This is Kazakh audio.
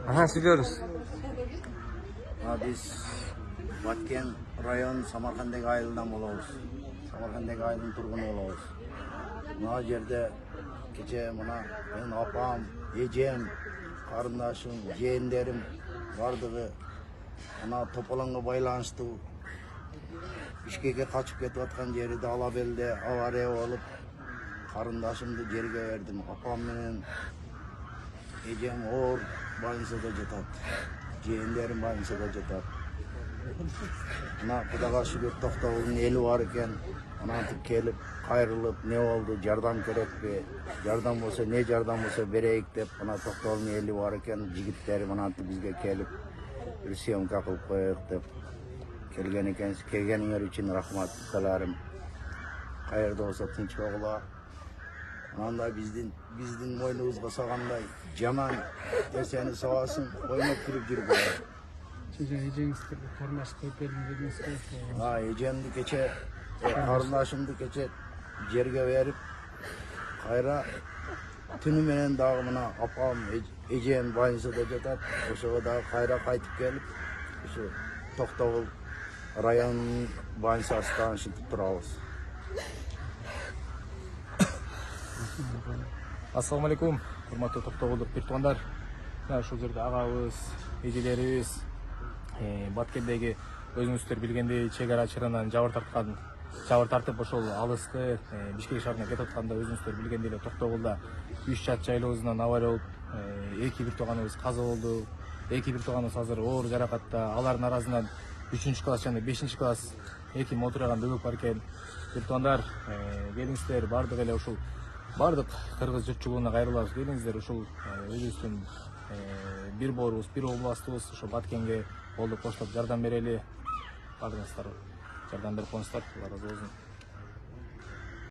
Aha, söylüyoruz. Biz Batken rayon Samarkandagi ayıldan bolabыз. Samarkandagi ayılın turgunu bolabız. Muna yerde keche muna men apam, ejem, karındaşım, jeğenlerim bardığı ana topalanга байланыштуу Бишкекке kaçıp кетип аткан жерде Алабелде авария болуп карындаşımды жерге бердим. Апам менен эжем оор больницада жатат. Jeğenlerim больницада жатат. Ana Kudaga şükür Toktogul'un eli var eкен. Anantıp kelip kayrılıp ne oldu, jardam kerek mi? Jardam olsa ne jardam olsa bereyik dep ana Toktogul'un eli var eken jigitlerim anantıp bizge kelip bir syomka kılıp koyup dep kelgen ekens. Kelgeningler için rahmat kılarım. Kayırda olsa tinç oğula. Ananda bizdin moynubuzga sağanday jaman derseni sağasın oynap kürüp жүрүп koyar. Ejеңizге карындаш коюп бердим дедиңиз го. Ejemdi keche, karındaşımdı keche жерге berip kayra tünü menen dagı mına apam, ejem больницада жатат. Ошого dagı kayra kaytıp gelip şu Toktogul rayon больницасынан шынтып турабыз. Assalamu alaikum, hurmatly Toktogulдук бир туугандар. Ушул жерде агабыз, эжелерибиз Баткендеги өзүңүздөр билгендей чек ара чырынан жабыр тартып ошол алыскы Бишкек шаарына кетип атканда өзүңүздөр билгендей эле Токтогулда 3 чат жайлообузунан авария болуп, 2 бир тууганыбыз каза болду. 2 бир тууганыбыз азыр оор жаракатта. Алардын арасынан 3-класс жана 5-класс 2 мотураган бөбөк бар экен. Бир туугандар, келиңиздер бардык эле ушул бардык кыргыз журтчулугуна кайрылабыз. Келиңиздер ушул өзүбүздүн бир боорубуз, бир областыбыз ошо Баткенге колдоп коштоп жардам берели. Бардыгыңыздар жардам берип коңуздар. Алла разы болсун.